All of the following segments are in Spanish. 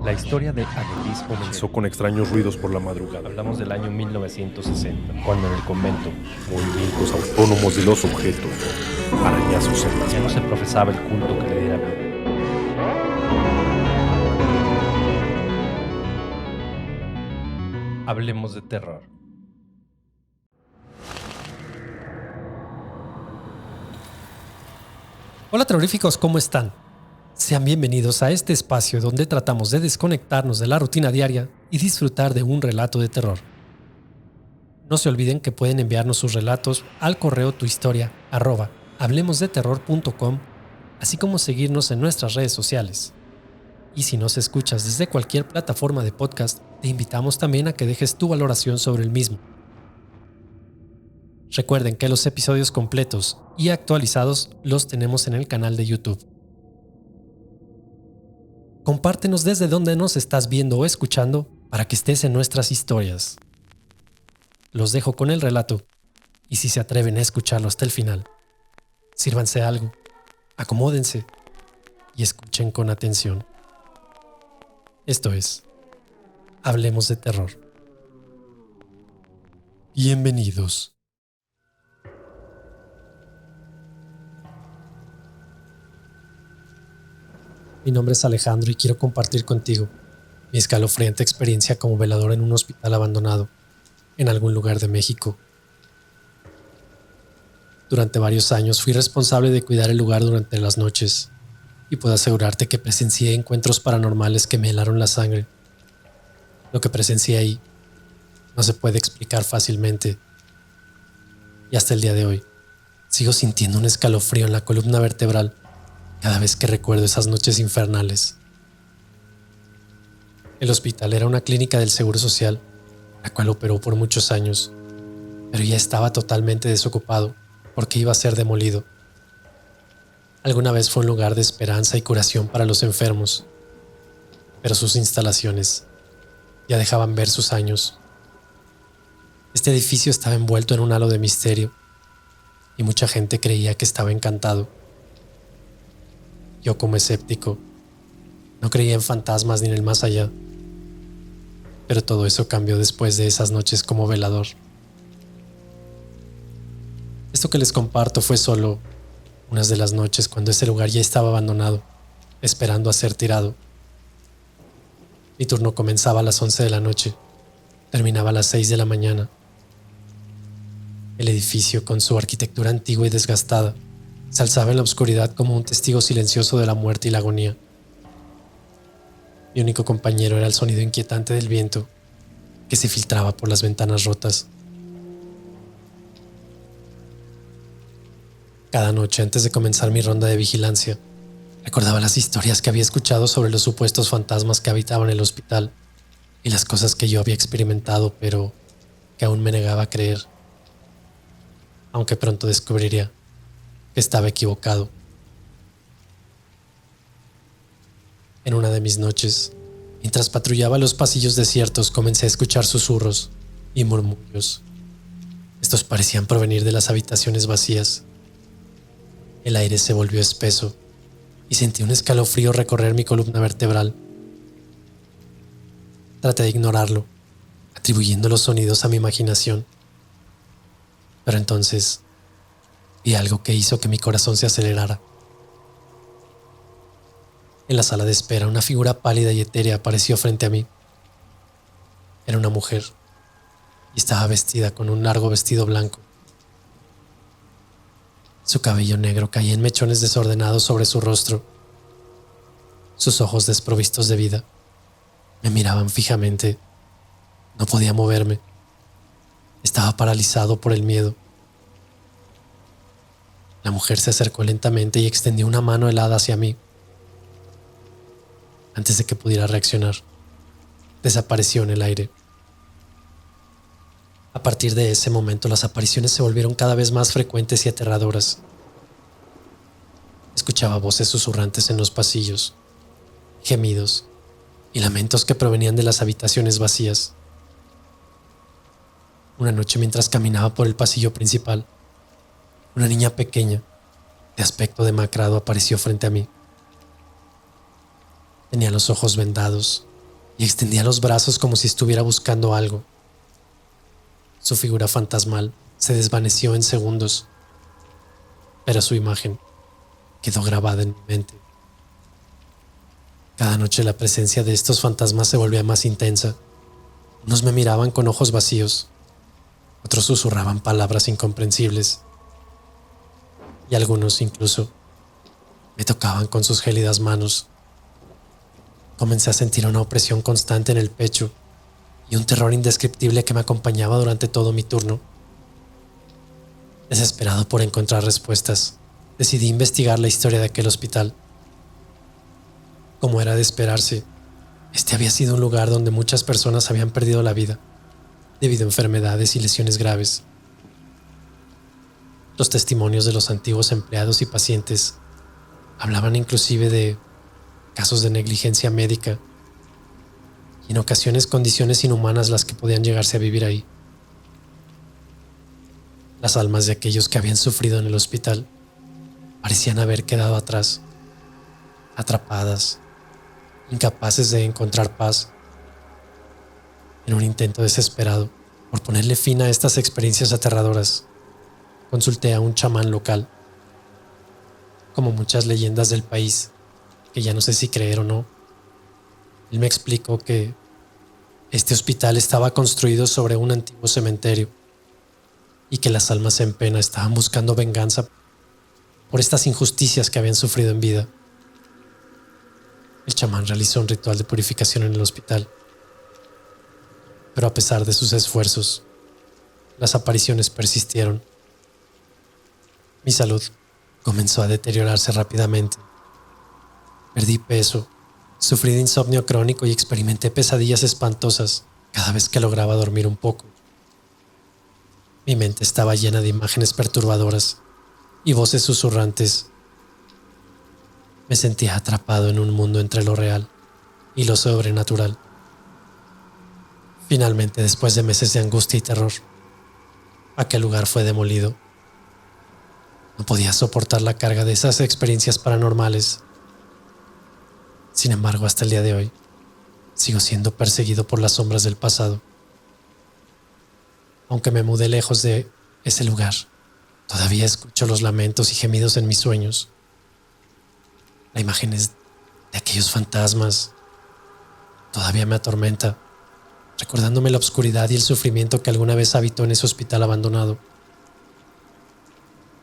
La historia de Agelis comenzó Con extraños ruidos por la madrugada. Hablamos del año 1960, cuando en el convento Movimientos autónomos de los objetos. Arañazos en las ya no se paredes. profesaba el culto que le diera vida. Hablemos de terror. Hola terroríficos, ¿cómo están? Sean bienvenidos a este espacio donde tratamos de desconectarnos de la rutina diaria y disfrutar de un relato de terror. No se olviden que pueden enviarnos sus relatos al correo tuhistoria@hablemosdeterror.com, así como seguirnos en nuestras redes sociales. Y si nos escuchas desde cualquier plataforma de podcast, te invitamos también a que dejes tu valoración sobre el mismo. Recuerden que los episodios completos y actualizados los tenemos en el canal de YouTube. Compártenos desde donde nos estás viendo o escuchando para que estés en nuestras historias. Los dejo con el relato y si se atreven a escucharlo hasta el final, sírvanse algo, acomódense y escuchen con atención. Esto es Hablemos de Terror. Bienvenidos. Mi nombre es Alejandro y quiero compartir contigo mi escalofriante experiencia como velador en un hospital abandonado en algún lugar de México. Durante varios años fui responsable de cuidar el lugar durante las noches y puedo asegurarte que presencié encuentros paranormales que me helaron la sangre. Lo que presencié ahí no se puede explicar fácilmente y hasta el día de hoy sigo sintiendo un escalofrío en la columna vertebral cada vez que recuerdo esas noches infernales. El hospital era una clínica del Seguro Social, la cual operó por muchos años, pero ya estaba totalmente desocupado porque iba a ser demolido. Alguna vez fue un lugar de esperanza y curación para los enfermos, pero sus instalaciones ya dejaban ver sus años. Este edificio estaba envuelto en un halo de misterio y mucha gente creía que estaba encantado. Yo, como escéptico, no creía en fantasmas ni en el más allá, pero todo eso cambió después de esas noches como velador. Esto que les comparto fue solo unas de las noches cuando ese lugar ya estaba abandonado, esperando a ser tirado. Mi turno comenzaba a las 11 de la noche, terminaba a las 6 de la mañana. El edificio, con su arquitectura antigua y desgastada, se alzaba en la oscuridad como un testigo silencioso de la muerte y la agonía. Mi único compañero era el sonido inquietante del viento que se filtraba por las ventanas rotas. Cada noche antes de comenzar mi ronda de vigilancia, recordaba las historias que había escuchado sobre los supuestos fantasmas que habitaban el hospital y las cosas que yo había experimentado, pero que aún me negaba a creer. Aunque pronto descubriría que estaba equivocado. En una de mis noches, mientras patrullaba los pasillos desiertos, comencé a escuchar susurros y murmullos. Estos parecían provenir de las habitaciones vacías. El aire se volvió espeso y sentí un escalofrío recorrer mi columna vertebral. Traté de ignorarlo, atribuyendo los sonidos a mi imaginación. Pero entonces vi algo que hizo que mi corazón se acelerara. En la sala de espera, una figura pálida y etérea apareció frente a mí. Era una mujer y estaba vestida con un largo vestido blanco. Su cabello negro caía en mechones desordenados sobre su rostro. Sus ojos desprovistos de vida me miraban fijamente. No podía moverme. Estaba paralizado por el miedo. La mujer se acercó lentamente y extendió una mano helada hacia mí. Antes de que pudiera reaccionar, desapareció en el aire. A partir de ese momento, las apariciones se volvieron cada vez más frecuentes y aterradoras. Escuchaba voces susurrantes en los pasillos, gemidos y lamentos que provenían de las habitaciones vacías. Una noche, mientras caminaba por el pasillo principal, una niña pequeña, de aspecto demacrado, apareció frente a mí. Tenía los ojos vendados y extendía los brazos como si estuviera buscando algo. Su figura fantasmal se desvaneció en segundos, pero su imagen quedó grabada en mi mente. Cada noche la presencia de estos fantasmas se volvía más intensa. Unos me miraban con ojos vacíos, otros susurraban palabras incomprensibles, y algunos incluso me tocaban con sus gélidas manos. Comencé a sentir una opresión constante en el pecho y un terror indescriptible que me acompañaba durante todo mi turno. Desesperado por encontrar respuestas, decidí investigar la historia de aquel hospital. Como era de esperarse, este había sido un lugar donde muchas personas habían perdido la vida debido a enfermedades y lesiones graves. Los testimonios de los antiguos empleados y pacientes hablaban inclusive de casos de negligencia médica y en ocasiones condiciones inhumanas las que podían llegarse a vivir ahí. Las almas de aquellos que habían sufrido en el hospital parecían haber quedado atrás, atrapadas, incapaces de encontrar paz. En un intento desesperado por ponerle fin a estas experiencias aterradoras, consulté a un chamán local. Como muchas leyendas del país, que ya no sé si creer o no, él me explicó que este hospital estaba construido sobre un antiguo cementerio y que las almas en pena estaban buscando venganza por estas injusticias que habían sufrido en vida. El chamán realizó un ritual de purificación en el hospital, pero a pesar de sus esfuerzos, las apariciones persistieron. Mi salud comenzó a deteriorarse rápidamente. Perdí peso, sufrí de insomnio crónico y experimenté pesadillas espantosas cada vez que lograba dormir un poco. Mi mente estaba llena de imágenes perturbadoras y voces susurrantes. Me sentía atrapado en un mundo entre lo real y lo sobrenatural. Finalmente, después de meses de angustia y terror, aquel lugar fue demolido. No podía soportar la carga de esas experiencias paranormales. Sin embargo, hasta el día de hoy, sigo siendo perseguido por las sombras del pasado. Aunque me mudé lejos de ese lugar, todavía escucho los lamentos y gemidos en mis sueños. La imagen de aquellos fantasmas todavía me atormenta, recordándome la oscuridad y el sufrimiento que alguna vez habitó en ese hospital abandonado.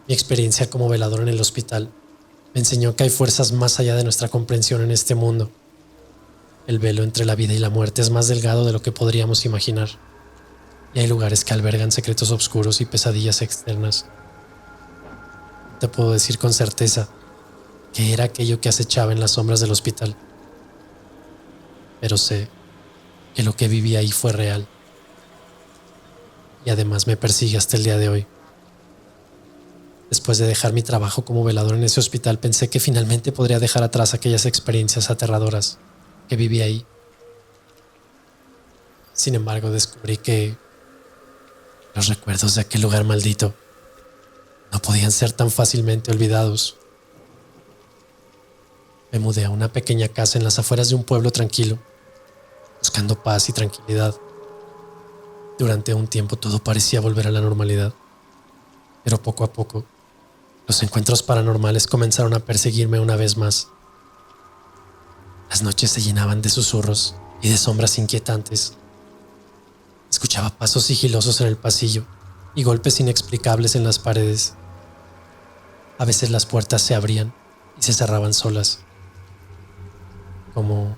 Mi experiencia como velador en el hospital me enseñó que hay fuerzas más allá de nuestra comprensión en este mundo. El velo entre la vida y la muerte es más delgado de lo que podríamos imaginar, y hay lugares que albergan secretos oscuros y pesadillas externas. Te puedo decir con certeza que era aquello que acechaba en las sombras del hospital, pero sé que lo que viví ahí fue real y además me persigue hasta el día de hoy. Después de dejar mi trabajo como velador en ese hospital, pensé que finalmente podría dejar atrás aquellas experiencias aterradoras que viví ahí. Sin embargo, descubrí que los recuerdos de aquel lugar maldito no podían ser tan fácilmente olvidados. Me mudé a una pequeña casa en las afueras de un pueblo tranquilo, buscando paz y tranquilidad. Durante un tiempo todo parecía volver a la normalidad, pero poco a poco los encuentros paranormales comenzaron a perseguirme una vez más. Las noches se llenaban de susurros y de sombras inquietantes. Escuchaba pasos sigilosos en el pasillo y golpes inexplicables en las paredes. A veces las puertas se abrían y se cerraban solas, como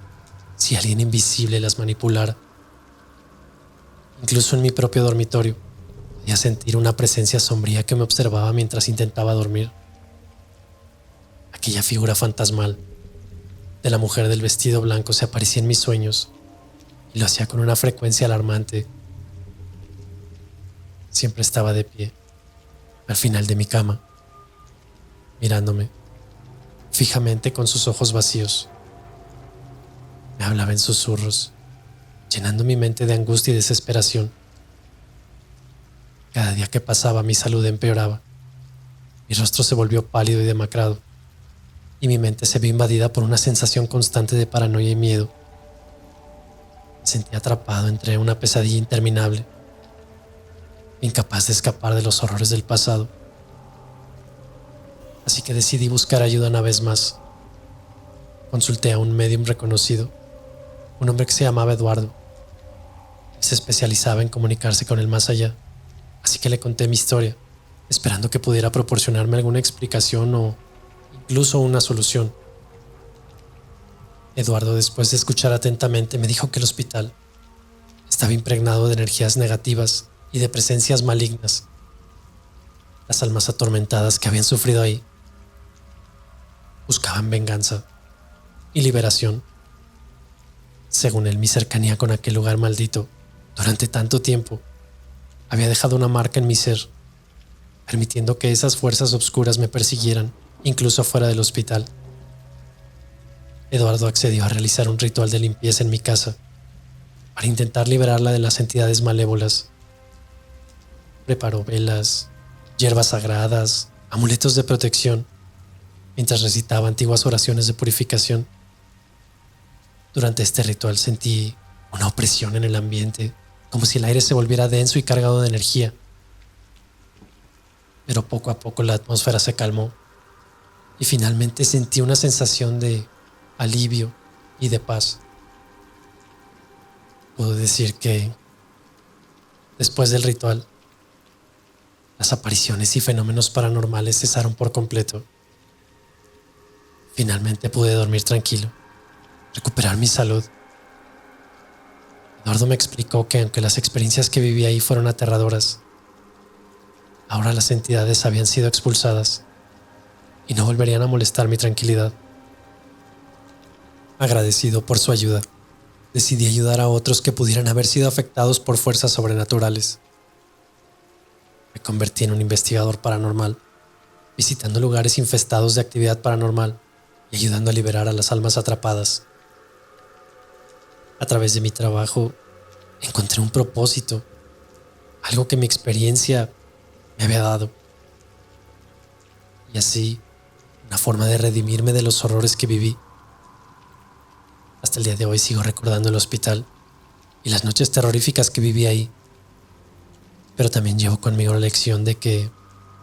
si alguien invisible las manipulara. Incluso en mi propio dormitorio podía sentir una presencia sombría que me observaba mientras intentaba dormir. Aquella figura fantasmal de la mujer del vestido blanco se aparecía en mis sueños y lo hacía con una frecuencia alarmante. Siempre estaba de pie, al final de mi cama, mirándome fijamente con sus ojos vacíos. Me hablaba en susurros, llenando mi mente de angustia y desesperación. Cada día que pasaba mi salud empeoraba. Mi rostro se volvió pálido y demacrado, y mi mente se vio invadida por una sensación constante de paranoia y miedo. sentí atrapado entre una pesadilla interminable, incapaz de escapar de los horrores del pasado. Así que decidí buscar ayuda una vez más. Consulté a un medium reconocido, un hombre que se llamaba Eduardo. Se especializaba en comunicarse con el más allá, así que le conté mi historia, esperando que pudiera proporcionarme alguna explicación o incluso una solución. Eduardo, después de escuchar atentamente, me dijo que el hospital estaba impregnado de energías negativas y de presencias malignas. Las almas atormentadas que habían sufrido ahí buscaban venganza y liberación. Según él, mi cercanía con aquel lugar maldito durante tanto tiempo había dejado una marca en mi ser, permitiendo que esas fuerzas oscuras me persiguieran, incluso fuera del hospital. Eduardo accedió a realizar un ritual de limpieza en mi casa para intentar liberarla de las entidades malévolas. Preparó velas, hierbas sagradas, amuletos de protección, mientras recitaba antiguas oraciones de purificación. Durante este ritual sentí una opresión en el ambiente, como si el aire se volviera denso y cargado de energía. Pero poco a poco la atmósfera se calmó y finalmente sentí una sensación de alivio y de paz. Puedo decir que después del ritual, las apariciones y fenómenos paranormales cesaron por completo. Finalmente pude dormir tranquilo, recuperar mi salud. Eduardo me explicó que aunque las experiencias que viví ahí fueron aterradoras, ahora las entidades habían sido expulsadas y no volverían a molestar mi tranquilidad. Agradecido por su ayuda, decidí ayudar a otros que pudieran haber sido afectados por fuerzas sobrenaturales. Me convertí en un investigador paranormal, visitando lugares infestados de actividad paranormal y ayudando a liberar a las almas atrapadas. A través de mi trabajo, encontré un propósito, algo que mi experiencia me había dado. Y así, una forma de redimirme de los horrores que viví. Hasta el día de hoy sigo recordando el hospital y las noches terroríficas que viví ahí. Pero también llevo conmigo la lección de que,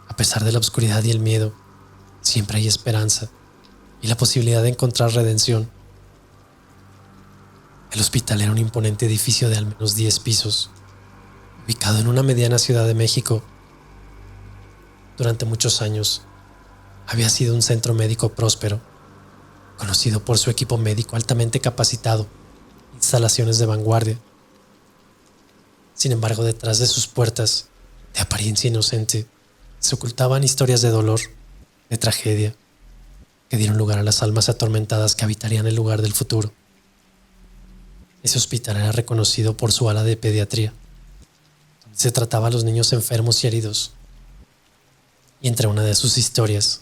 a pesar de la oscuridad y el miedo, siempre hay esperanza y la posibilidad de encontrar redención. El hospital era un imponente edificio de al menos 10 pisos, ubicado en una mediana ciudad de México. Durante muchos años, había sido un centro médico próspero, conocido por su equipo médico altamente capacitado, instalaciones de vanguardia. Sin embargo, detrás de sus puertas, de apariencia inocente, se ocultaban historias de dolor, de tragedia, que dieron lugar a las almas atormentadas que habitarían el lugar del futuro. Ese hospital era reconocido por su ala de pediatría, donde se trataba a los niños enfermos y heridos. Y entre una de sus historias,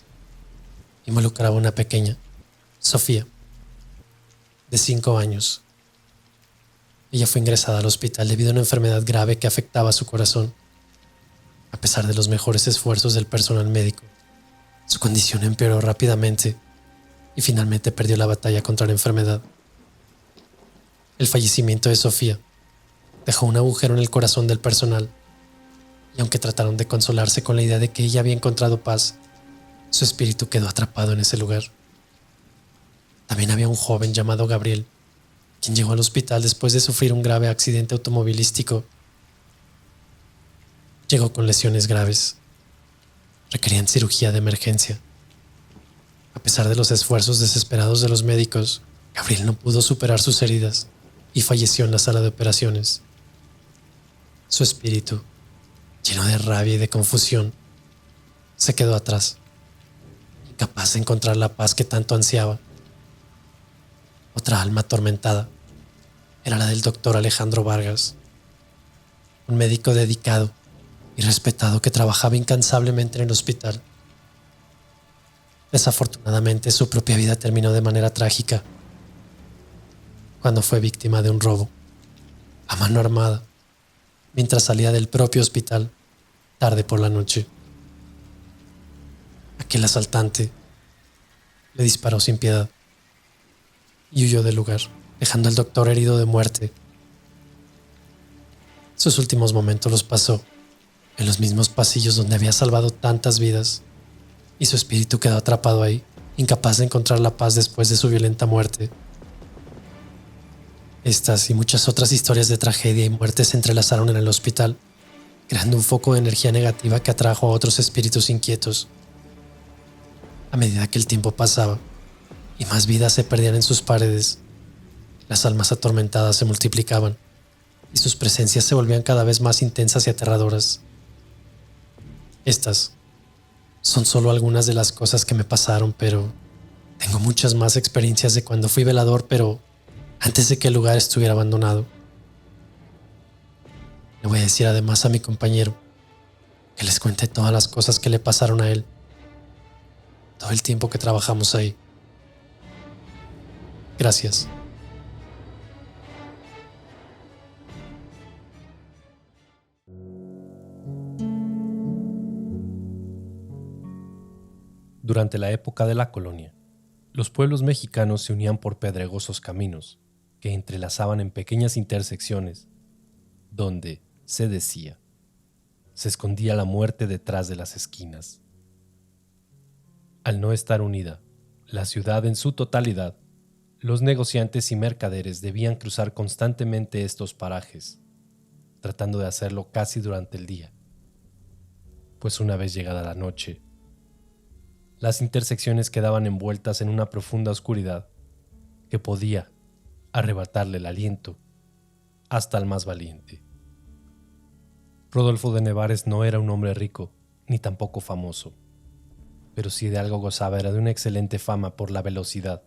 involucraba a una pequeña, Sofía, de 5 años. Ella fue ingresada al hospital debido a una enfermedad grave que afectaba su corazón. A pesar de los mejores esfuerzos del personal médico, su condición empeoró rápidamente y finalmente perdió la batalla contra la enfermedad. El fallecimiento de Sofía dejó un agujero en el corazón del personal, y aunque trataron de consolarse con la idea de que ella había encontrado paz, su espíritu quedó atrapado en ese lugar. También había un joven llamado Gabriel, quien llegó al hospital después de sufrir un grave accidente automovilístico. Llegó con lesiones graves. Requerían cirugía de emergencia. A pesar de los esfuerzos desesperados de los médicos, Gabriel no pudo superar sus heridas y falleció en la sala de operaciones. Su espíritu, lleno de rabia y de confusión, se quedó atrás, incapaz de encontrar la paz que tanto ansiaba. Otra alma atormentada era la del doctor Alejandro Vargas, un médico dedicado y respetado que trabajaba incansablemente en el hospital. Desafortunadamente, su propia vida terminó de manera trágica cuando fue víctima de un robo a mano armada mientras salía del propio hospital tarde por la noche. Aquel asaltante le disparó sin piedad y huyó del lugar, dejando al doctor herido de muerte Sus últimos momentos los pasó en los mismos pasillos donde había salvado tantas vidas, y su espíritu quedó atrapado ahí, incapaz de encontrar la paz después de su violenta muerte. Estas y muchas otras historias de tragedia y muerte se entrelazaron en el hospital, creando un foco de energía negativa que atrajo a otros espíritus inquietos. A medida que el tiempo pasaba y más vidas se perdían en sus paredes, las almas atormentadas se multiplicaban y sus presencias se volvían cada vez más intensas y aterradoras. Estas son solo algunas de las cosas que me pasaron, pero tengo muchas más experiencias de cuando fui velador, pero antes de que el lugar estuviera abandonado. Le voy a decir además a mi compañero que les cuente todas las cosas que le pasaron a él todo el tiempo que trabajamos ahí. Gracias. Durante la época de la colonia, los pueblos mexicanos se unían por pedregosos caminos que entrelazaban en pequeñas intersecciones donde, se decía, se escondía la muerte detrás de las esquinas. Al no estar unida la ciudad en su totalidad, los negociantes y mercaderes debían cruzar constantemente estos parajes, tratando de hacerlo casi durante el día, pues una vez llegada la noche, las intersecciones quedaban envueltas en una profunda oscuridad que podía arrebatarle el aliento hasta al más valiente. Rodolfo de Nevares no era un hombre rico, ni tampoco famoso, pero si de algo gozaba era de una excelente fama por la velocidad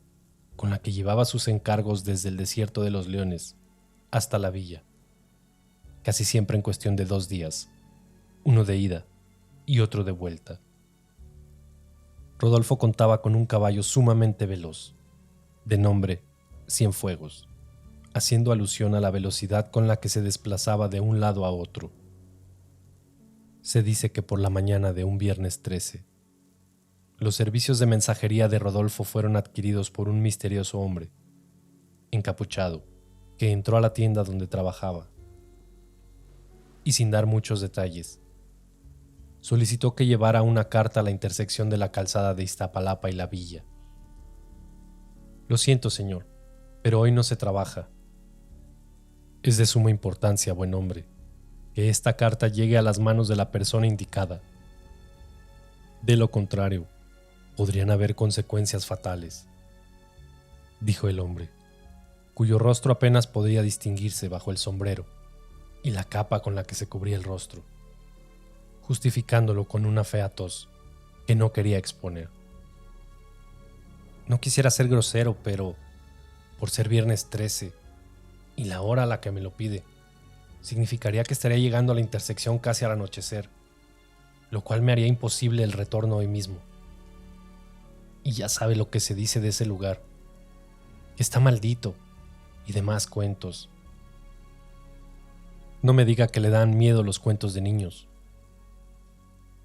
con la que llevaba sus encargos desde el desierto de los Leones hasta la villa, casi siempre en cuestión de 2 días, uno de ida y otro de vuelta. Rodolfo contaba con un caballo sumamente veloz, de nombre Cienfuegos, haciendo alusión a la velocidad con la que se desplazaba de un lado a otro. Se dice que por la mañana de un viernes 13, los servicios de mensajería de Rodolfo fueron adquiridos por un misterioso hombre, encapuchado, que entró a la tienda donde trabajaba y sin dar muchos detalles, solicitó que llevara una carta a la intersección de la calzada de Iztapalapa y la villa. Lo siento, señor, pero hoy no se trabaja. Es de suma importancia, buen hombre, que esta carta llegue a las manos de la persona indicada. De lo contrario, podrían haber consecuencias fatales, dijo el hombre, cuyo rostro apenas podía distinguirse bajo el sombrero y la capa con la que se cubría el rostro, justificándolo con una fea tos que no quería exponer. No quisiera ser grosero, pero por ser viernes 13 y la hora a la que me lo pide, significaría que estaría llegando a la intersección casi al anochecer, lo cual me haría imposible el retorno hoy mismo. Y ya sabe lo que se dice de ese lugar, que está maldito y demás cuentos. No me diga que le dan miedo los cuentos de niños.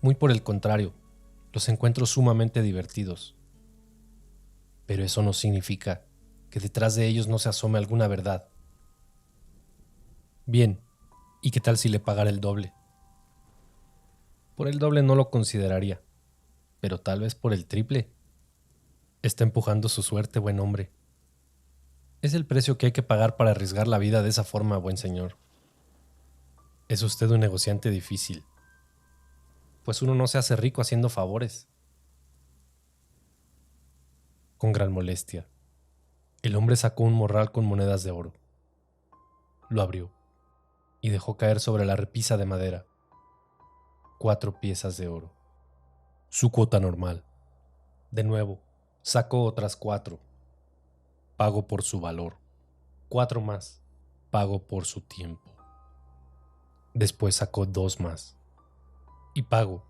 Muy por el contrario, los encuentro sumamente divertidos. Pero eso no significa que detrás de ellos no se asome alguna verdad. Bien, ¿y qué tal si le pagara el doble? Por el doble no lo consideraría, pero tal vez por el triple. Está empujando su suerte, buen hombre. Es el precio que hay que pagar para arriesgar la vida de esa forma, buen señor. Es usted un negociante difícil, pues uno no se hace rico haciendo favores. Con gran molestia, el hombre sacó un morral con monedas de oro. Lo abrió y dejó caer sobre la repisa de madera 4 piezas de oro, su cuota normal. De nuevo, sacó otras 4. Pago por su valor. 4 más. Pago por su tiempo. Después sacó 2 más. Y pago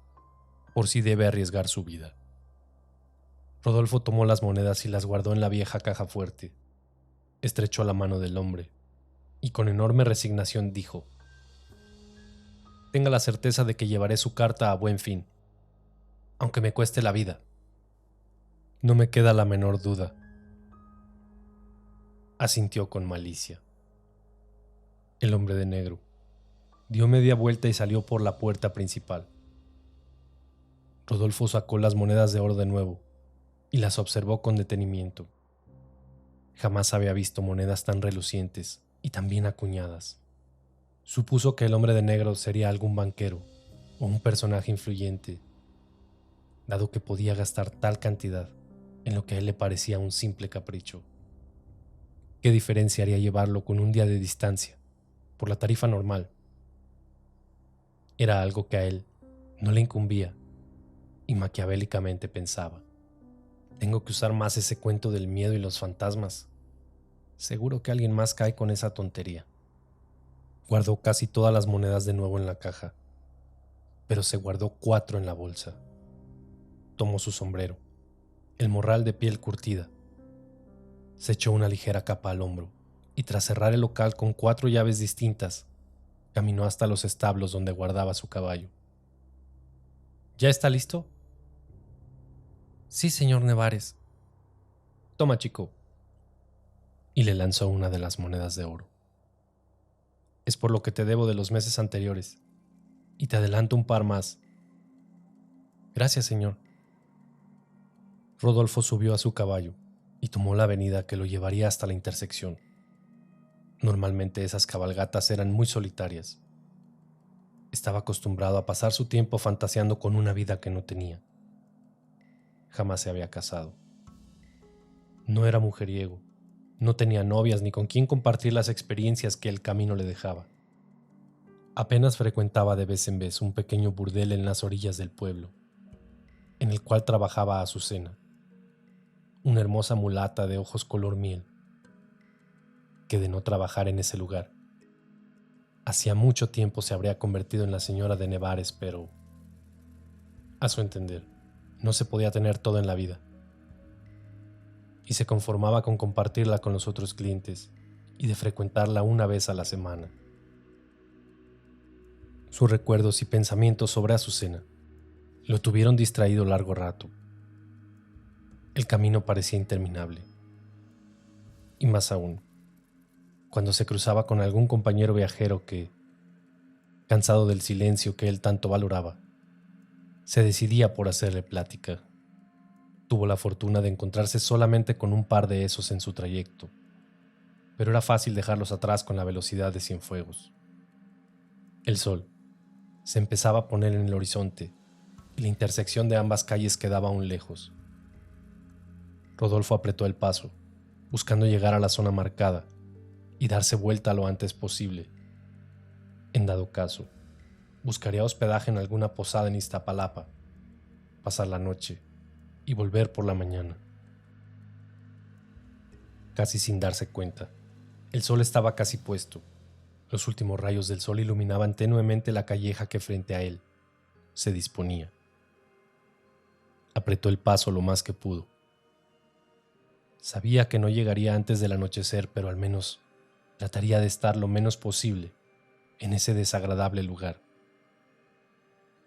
por si debe arriesgar su vida. Rodolfo tomó las monedas y las guardó en la vieja caja fuerte. Estrechó la mano del hombre y con enorme resignación dijo: tenga la certeza de que llevaré su carta a buen fin, aunque me cueste la vida. No me queda la menor duda, asintió con malicia el hombre de negro, Dio media vuelta y salió por la puerta principal. Rodolfo sacó las monedas de oro de nuevo y las observó con detenimiento. Jamás había visto monedas tan relucientes y tan bien acuñadas. Supuso que el hombre de negro sería algún banquero o un personaje influyente, dado que podía gastar tal cantidad en lo que a él le parecía un simple capricho. ¿Qué diferencia haría llevarlo con un día de distancia, por la tarifa normal? Era algo que a él no le incumbía, y maquiavélicamente pensaba: tengo que usar más ese cuento del miedo y los fantasmas. Seguro que alguien más cae con esa tontería. Guardó casi todas las monedas de nuevo en la caja, pero se guardó 4 en la bolsa. Tomó su sombrero, el morral de piel curtida. Se echó una ligera capa al hombro y, tras cerrar el local con 4 llaves distintas, caminó hasta los establos donde guardaba su caballo. ¿Ya está listo? Sí, señor Nevares. Toma, chico. Y le lanzó una de las monedas de oro. Es por lo que te debo de los meses anteriores, y te adelanto un par más. Gracias, señor. Rodolfo subió a su caballo y tomó la avenida que lo llevaría hasta la intersección. Normalmente esas cabalgatas eran muy solitarias. Estaba acostumbrado a pasar su tiempo fantaseando con una vida que no tenía. Jamás se había casado. No era mujeriego, no tenía novias ni con quien compartir las experiencias que el camino le dejaba. Apenas frecuentaba de vez en vez un pequeño burdel en las orillas del pueblo, en el cual trabajaba Azucena, una hermosa mulata de ojos color miel, que de no trabajar en ese lugar, hacía mucho tiempo se habría convertido en la señora de Nevares, pero, a su entender, no se podía tener todo en la vida, y se conformaba con compartirla con los otros clientes y de frecuentarla una vez a la semana. Sus recuerdos y pensamientos sobre Azucena lo tuvieron distraído largo rato. El camino parecía interminable, y más aún, cuando se cruzaba con algún compañero viajero que, cansado del silencio que él tanto valoraba, se decidía por hacerle plática. Tuvo la fortuna de encontrarse solamente con un par de esos en su trayecto, pero era fácil dejarlos atrás con la velocidad de Cienfuegos. El sol se empezaba a poner en el horizonte y la intersección de ambas calles quedaba aún lejos. Rodolfo apretó el paso, buscando llegar a la zona marcada y darse vuelta lo antes posible. En dado caso, buscaría hospedaje en alguna posada en Iztapalapa, pasar la noche y volver por la mañana. Casi sin darse cuenta, el sol estaba casi puesto. Los últimos rayos del sol iluminaban tenuemente la calleja que frente a él se disponía. Apretó el paso lo más que pudo. Sabía que no llegaría antes del anochecer, pero al menos trataría de estar lo menos posible en ese desagradable lugar.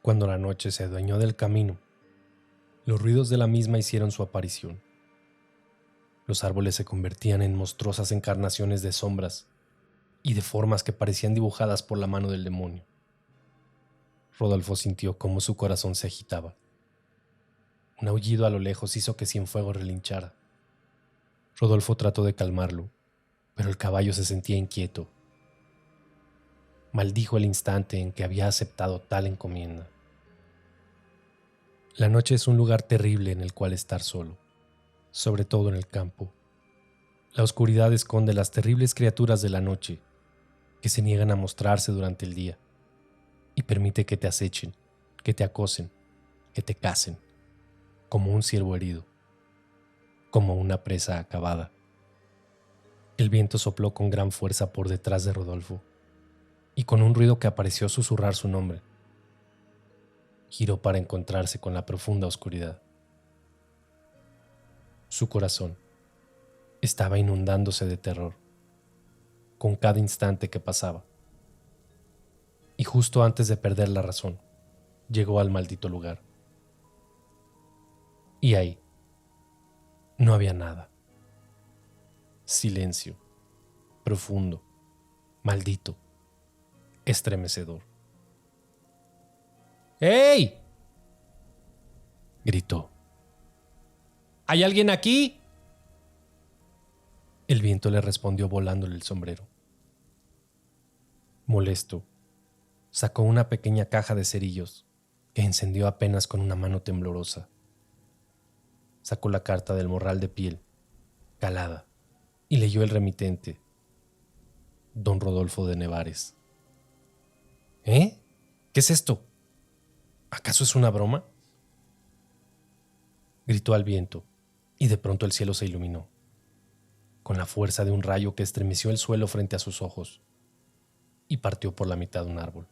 Cuando la noche se adueñó del camino, los ruidos de la misma hicieron su aparición. Los árboles se convertían en monstruosas encarnaciones de sombras y de formas que parecían dibujadas por la mano del demonio. Rodolfo sintió cómo su corazón se agitaba. Un aullido a lo lejos hizo que Cienfuegos relinchara. Rodolfo trató de calmarlo, pero el caballo se sentía inquieto. Maldijo el instante en que había aceptado tal encomienda. La noche es un lugar terrible en el cual estar solo, sobre todo en el campo. La oscuridad esconde las terribles criaturas de la noche que se niegan a mostrarse durante el día y permite que te acechen, que te acosen, que te casen, como un ciervo herido, como una presa acabada. El viento sopló con gran fuerza por detrás de Rodolfo y con un ruido que pareció susurrar su nombre, giró para encontrarse con la profunda oscuridad. Su corazón estaba inundándose de terror con cada instante que pasaba. Y justo antes de perder la razón, llegó al maldito lugar. Y ahí no había nada. Silencio, profundo, maldito. estremecedor. ¡Ey!, gritó. ¿Hay alguien aquí? El viento le respondió volándole el sombrero. Molesto, sacó una pequeña caja de cerillos que encendió apenas con una mano temblorosa. Sacó la carta del morral de piel, calada, y leyó el remitente, don Rodolfo de Nevares. ¿Eh? ¿Qué es esto? ¿Acaso es una broma? Gritó al viento, y de pronto el cielo se iluminó, con la fuerza de un rayo que estremeció el suelo frente a sus ojos, y partió por la mitad un árbol.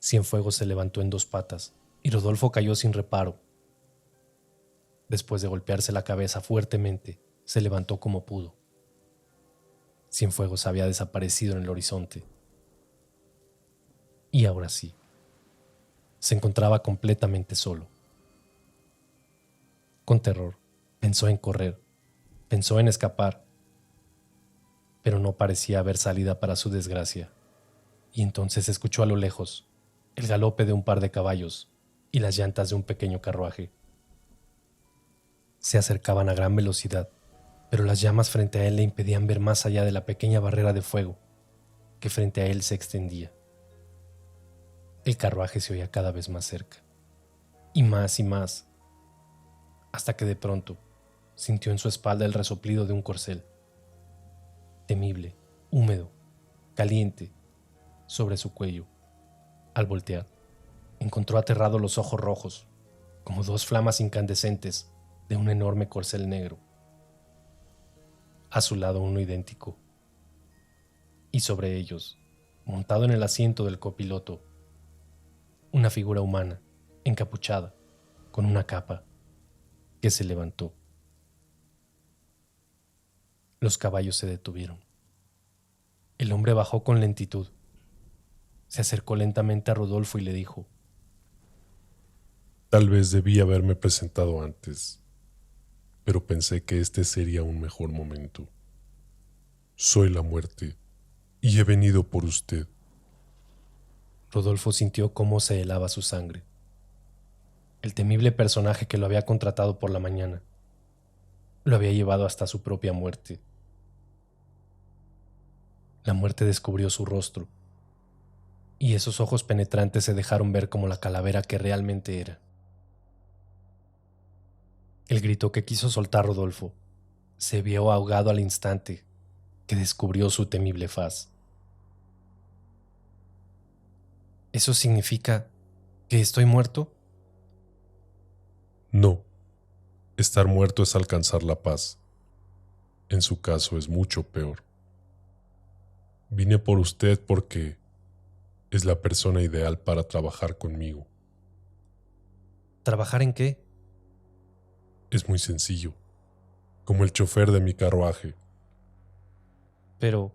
Cienfuegos se levantó en 2 patas, y Rodolfo cayó sin reparo. Después de golpearse la cabeza fuertemente, se levantó como pudo. Cienfuegos había desaparecido en el horizonte. Y ahora sí, se encontraba completamente solo. Con terror, pensó en correr, pensó en escapar, pero no parecía haber salida para su desgracia, y entonces escuchó a lo lejos el galope de un par de caballos y las llantas de un pequeño carruaje. Se acercaban a gran velocidad, pero las llamas frente a él le impedían ver más allá de la pequeña barrera de fuego que frente a él se extendía. El carruaje se oía cada vez más cerca, y más, hasta que de pronto sintió en su espalda el resoplido de un corcel. Temible, húmedo, caliente, sobre su cuello. Al voltear, encontró aterrado los ojos rojos, como 2 flamas incandescentes de un enorme corcel negro. A su lado uno idéntico. Y sobre ellos, montado en el asiento del copiloto, una figura humana, encapuchada, con una capa, que se levantó. Los caballos se detuvieron. El hombre bajó con lentitud. Se acercó lentamente a Rodolfo y le dijo: Tal vez debí haberme presentado antes, pero pensé que este sería un mejor momento. Soy la muerte y he venido por usted. Rodolfo sintió cómo se helaba su sangre. El temible personaje que lo había contratado por la mañana lo había llevado hasta su propia muerte. La muerte descubrió su rostro, y esos ojos penetrantes se dejaron ver como la calavera que realmente era. El grito que quiso soltar Rodolfo se vio ahogado al instante que descubrió su temible faz. ¿Eso significa que estoy muerto? No, estar muerto es alcanzar la paz. En su caso es mucho peor. Vine por usted porque es la persona ideal para trabajar conmigo. ¿Trabajar en qué? Es muy sencillo, como el chofer de mi carruaje. Pero,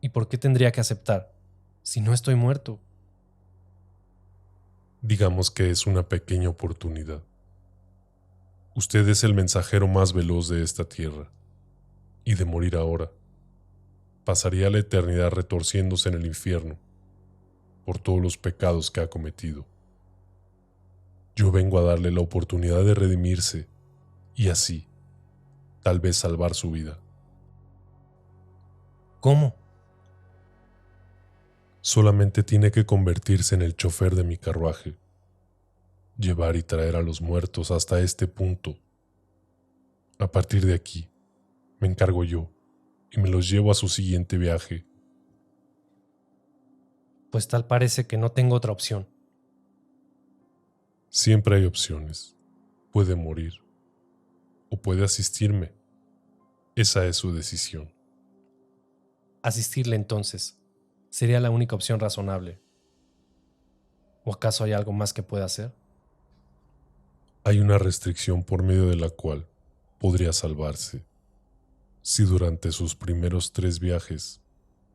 ¿y por qué tendría que aceptar si no estoy muerto? Digamos que es una pequeña oportunidad. Usted es el mensajero más veloz de esta tierra, y de morir ahora, pasaría la eternidad retorciéndose en el infierno por todos los pecados que ha cometido. Yo vengo a darle la oportunidad de redimirse y así, tal vez salvar su vida. ¿Cómo? Solamente tiene que convertirse en el chofer de mi carruaje, llevar y traer a los muertos hasta este punto. A partir de aquí, me encargo yo y me los llevo a su siguiente viaje. Pues tal parece que no tengo otra opción. Siempre hay opciones. Puede morir o puede asistirme. Esa es su decisión. Asistirle entonces sería la única opción razonable. ¿O acaso hay algo más que pueda hacer? Hay una restricción por medio de la cual podría salvarse. Si durante sus primeros 3 viajes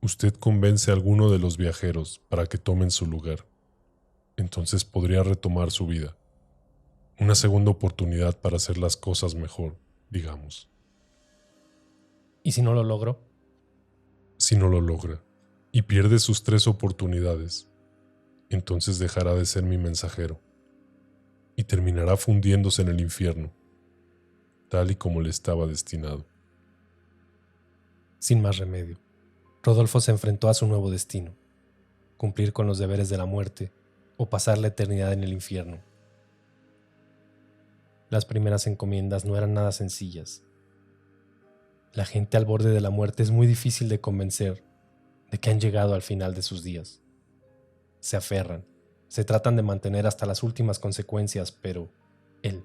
usted convence a alguno de los viajeros para que tomen su lugar, entonces podría retomar su vida. Una segunda oportunidad para hacer las cosas mejor, digamos. ¿Y si no lo logro? Si no lo logra, y pierde sus 3 oportunidades, entonces dejará de ser mi mensajero y terminará fundiéndose en el infierno, tal y como le estaba destinado. Sin más remedio, Rodolfo se enfrentó a su nuevo destino: cumplir con los deberes de la muerte o pasar la eternidad en el infierno. Las primeras encomiendas no eran nada sencillas. La gente al borde de la muerte es muy difícil de convencer de que han llegado al final de sus días. Se aferran, se tratan de mantener hasta las últimas consecuencias, pero él,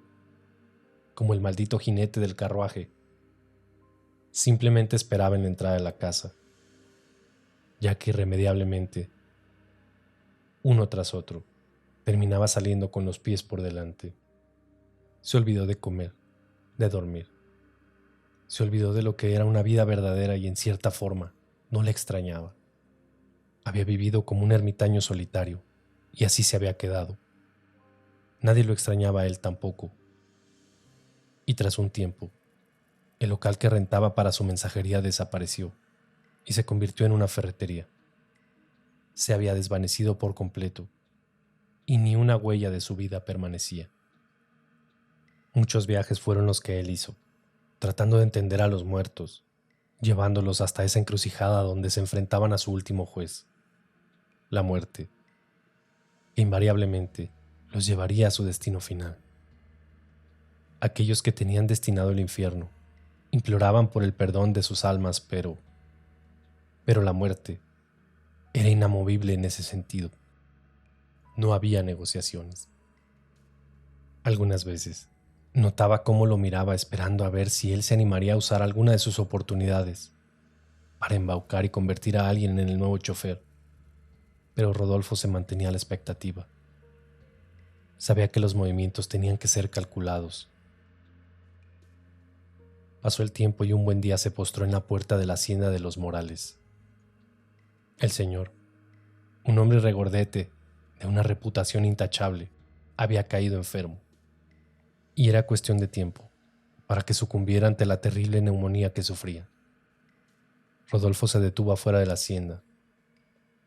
como el maldito jinete del carruaje, simplemente esperaba en la entrada de la casa, ya que irremediablemente, uno tras otro, terminaba saliendo con los pies por delante. Se olvidó de comer, de dormir. Se olvidó de lo que era una vida verdadera y en cierta forma no le extrañaba. Había vivido como un ermitaño solitario y así se había quedado. Nadie lo extrañaba a él tampoco. Y tras un tiempo, el local que rentaba para su mensajería desapareció y se convirtió en una ferretería. Se había desvanecido por completo y ni una huella de su vida permanecía. Muchos viajes fueron los que él hizo, tratando de entender a los muertos, llevándolos hasta esa encrucijada donde se enfrentaban a su último juez, la muerte, que invariablemente los llevaría a su destino final. Aquellos que tenían destinado el infierno imploraban por el perdón de sus almas, pero la muerte era inamovible en ese sentido. No había negociaciones. Algunas veces notaba cómo lo miraba esperando a ver si él se animaría a usar alguna de sus oportunidades para embaucar y convertir a alguien en el nuevo chofer. Pero Rodolfo se mantenía a la expectativa. Sabía que los movimientos tenían que ser calculados. Pasó el tiempo y un buen día se postró en la puerta de la hacienda de los Morales. El señor, un hombre regordete de una reputación intachable, había caído enfermo. Y era cuestión de tiempo para que sucumbiera ante la terrible neumonía que sufría. Rodolfo se detuvo afuera de la hacienda,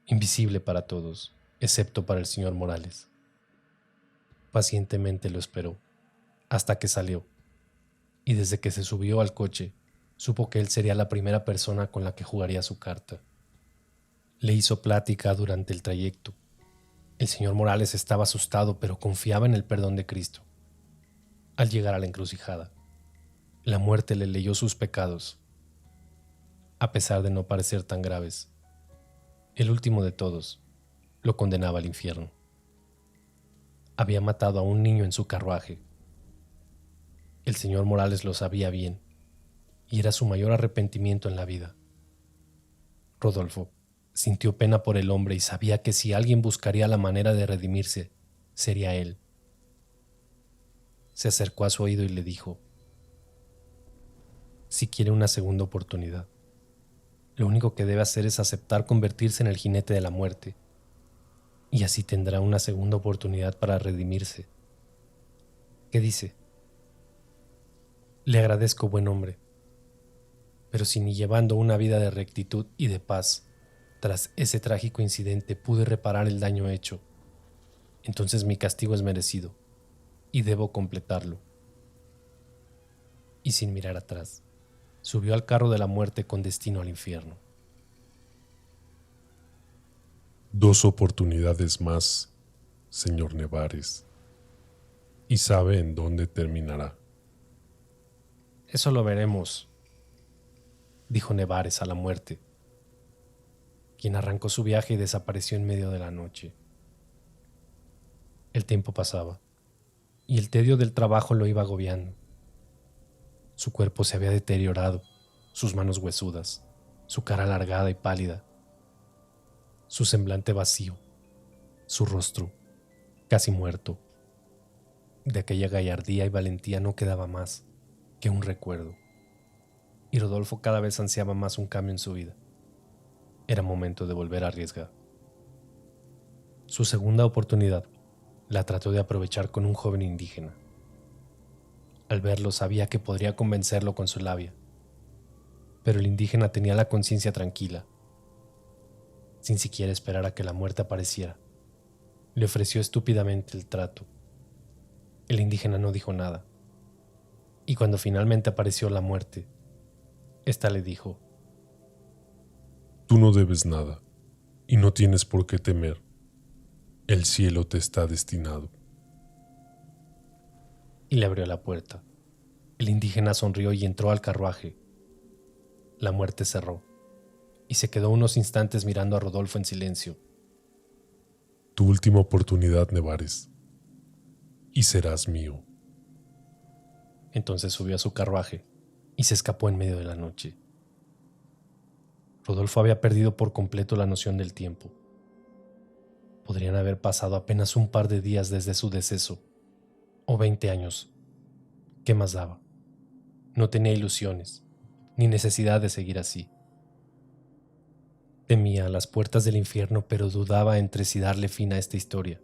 invisible para todos, excepto para el señor Morales. Pacientemente lo esperó, hasta que salió, y desde que se subió al coche, supo que él sería la primera persona con la que jugaría su carta. Le hizo plática durante el trayecto. El señor Morales estaba asustado, pero confiaba en el perdón de Cristo. Al llegar a la encrucijada, la muerte le leyó sus pecados. A pesar de no parecer tan graves, el último de todos lo condenaba al infierno. Había matado a un niño en su carruaje. El señor Morales lo sabía bien, y era su mayor arrepentimiento en la vida. Rodolfo sintió pena por el hombre y sabía que si alguien buscaría la manera de redimirse, sería él. Se acercó a su oído y le dijo: si quiere una segunda oportunidad, lo único que debe hacer es aceptar convertirse en el jinete de la muerte, y así tendrá una segunda oportunidad para redimirse. ¿Qué dice? Le agradezco, buen hombre, pero si ni llevando una vida de rectitud y de paz, tras ese trágico incidente pude reparar el daño hecho, entonces mi castigo es merecido y debo completarlo. Y sin mirar atrás, subió al carro de la muerte con destino al infierno. 2 oportunidades más, señor Nevares, y sabe en dónde terminará. Eso lo veremos, dijo Nevares a la muerte, quien arrancó su viaje y desapareció en medio de la noche. El tiempo pasaba, y el tedio del trabajo lo iba agobiando. Su cuerpo se había deteriorado, sus manos huesudas, su cara alargada y pálida, su semblante vacío, su rostro casi muerto. De aquella gallardía y valentía no quedaba más que un recuerdo, y Rodolfo cada vez ansiaba más un cambio en su vida. Era momento de volver a arriesgar. Su segunda oportunidad la trató de aprovechar con un joven indígena. Al verlo sabía que podría convencerlo con su labia, pero el indígena tenía la conciencia tranquila. sin siquiera esperar a que la muerte apareciera. Le ofreció estúpidamente el trato. El indígena no dijo nada. Y cuando finalmente apareció la muerte, ésta le dijo: Tú no debes nada, y no tienes por qué temer. El cielo te está destinado. Y le abrió la puerta. El indígena sonrió y entró al carruaje. La muerte cerró, y se quedó unos instantes mirando a Rodolfo en silencio. Tu última oportunidad, Nevares, y serás mío. Entonces subió a su carruaje y se escapó en medio de la noche. Rodolfo había perdido por completo la noción del tiempo. Podrían haber pasado apenas un par de días desde su deceso, o 20 años. ¿Qué más daba? No tenía ilusiones, ni necesidad de seguir así. Temía a las puertas del infierno, pero dudaba entre si darle fin a esta historia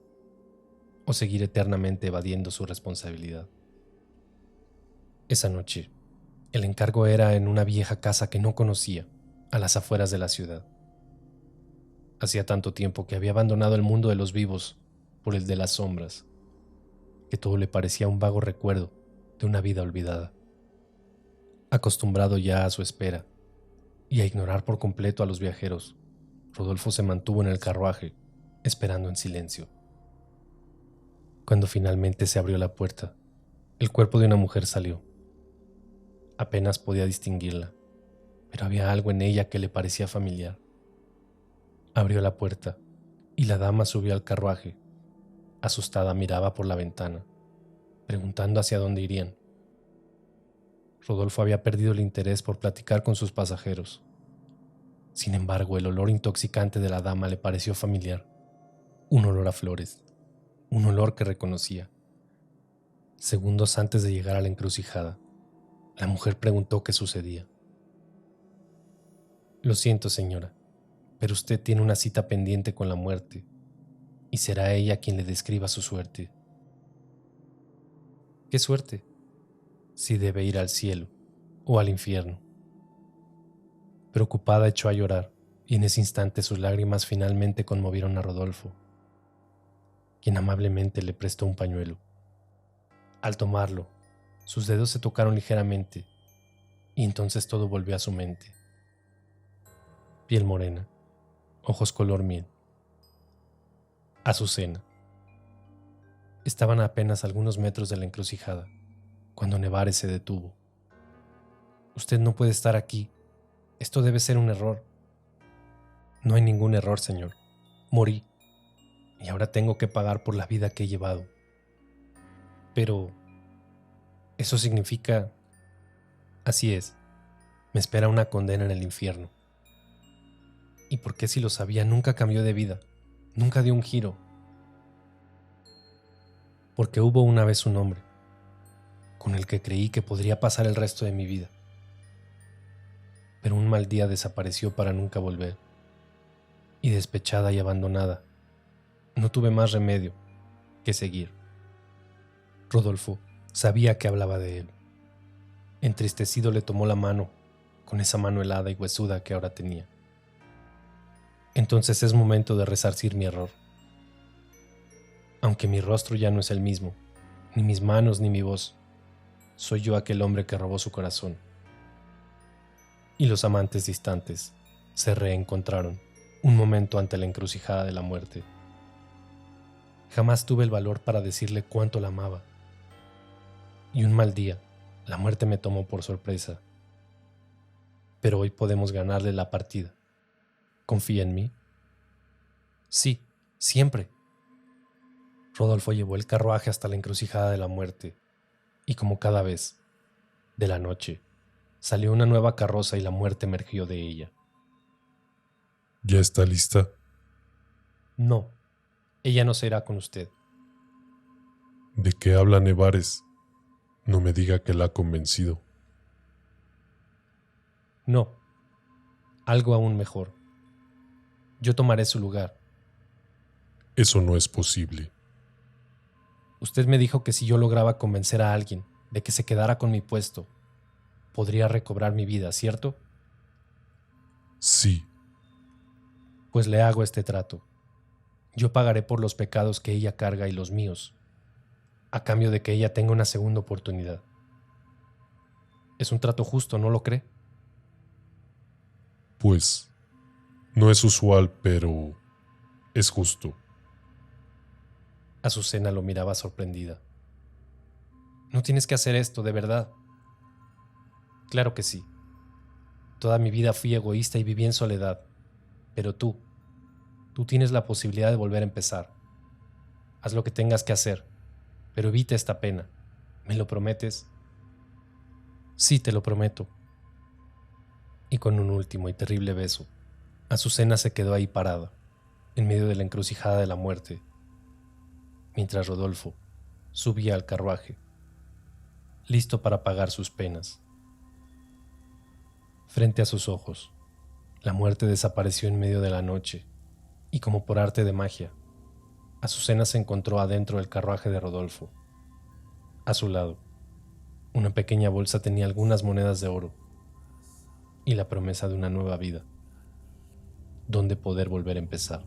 o seguir eternamente evadiendo su responsabilidad. Esa noche, el encargo era en una vieja casa que no conocía, a las afueras de la ciudad. Hacía tanto tiempo que había abandonado el mundo de los vivos por el de las sombras, que todo le parecía un vago recuerdo de una vida olvidada. Acostumbrado ya a su espera y a ignorar por completo a los viajeros, Rodolfo se mantuvo en el carruaje, esperando en silencio. Cuando finalmente se abrió la puerta, el cuerpo de una mujer salió. Apenas podía distinguirla, pero había algo en ella que le parecía familiar. Abrió la puerta y la dama subió al carruaje. Asustada miraba por la ventana, preguntando hacia dónde irían. Rodolfo había perdido el interés por platicar con sus pasajeros. Sin embargo, el olor intoxicante de la dama le pareció familiar. Un olor a flores, un olor que reconocía. Segundos antes de llegar a la encrucijada, la mujer preguntó qué sucedía. Lo siento, señora, pero usted tiene una cita pendiente con la muerte, y será ella quien le describa su suerte. ¿Qué suerte? Si debe ir al cielo o al infierno. Preocupada echó a llorar, y en ese instante sus lágrimas finalmente conmovieron a Rodolfo, quien amablemente le prestó un pañuelo. Al tomarlo, sus dedos se tocaron ligeramente, y entonces todo volvió a su mente. Piel morena, ojos color miel. Azucena. Estaban a apenas algunos metros de la encrucijada, cuando Nevares se detuvo. Usted no puede estar aquí. Esto debe ser un error. No hay ningún error, señor. Morí, y ahora tengo que pagar por la vida que he llevado. Pero eso significa... Así es, me espera una condena en el infierno. ¿Y por qué, si lo sabía, nunca cambió de vida? Nunca dio un giro. Porque hubo una vez un hombre con el que creí que podría pasar el resto de mi vida. Pero un mal día desapareció para nunca volver. Y despechada y abandonada, no tuve más remedio que seguir. Rodolfo sabía que hablaba de él. Entristecido le tomó la mano, con esa mano helada y huesuda que ahora tenía. Entonces es momento de resarcir mi error. Aunque mi rostro ya no es el mismo, ni mis manos ni mi voz, soy yo aquel hombre que robó su corazón. Y los amantes distantes se reencontraron un momento ante la encrucijada de la muerte. Jamás tuve el valor para decirle cuánto la amaba. Y un mal día, la muerte me tomó por sorpresa. Pero hoy podemos ganarle la partida. ¿Confía en mí? Sí, siempre. Rodolfo llevó el carruaje hasta la encrucijada de la muerte, y como cada vez, de la noche, salió una nueva carroza y la muerte emergió de ella. ¿Ya está lista? No, ella no se irá con usted. ¿De qué habla Nevares? No me diga que la ha convencido. No, algo aún mejor. Yo tomaré su lugar. Eso no es posible. Usted me dijo que si yo lograba convencer a alguien de que se quedara con mi puesto, podría recobrar mi vida, ¿cierto? Sí. Pues le hago este trato. Yo pagaré por los pecados que ella carga y los míos, a cambio de que ella tenga una segunda oportunidad. Es un trato justo, ¿no lo cree? Pues, no es usual, pero es justo. Azucena lo miraba sorprendida. No tienes que hacer esto, de verdad. Claro que sí. Toda mi vida fui egoísta y viví en soledad, pero tú tienes la posibilidad de volver a empezar. Haz lo que tengas que hacer, pero evita esta pena. ¿Me lo prometes? Sí, te lo prometo. Y con un último y terrible beso, Azucena se quedó ahí parada, en medio de la encrucijada de la muerte, mientras Rodolfo subía al carruaje, listo para pagar sus penas. Frente a sus ojos, la muerte desapareció en medio de la noche, y como por arte de magia, Azucena se encontró adentro del carruaje de Rodolfo. A su lado, una pequeña bolsa tenía algunas monedas de oro y la promesa de una nueva vida, donde poder volver a empezar.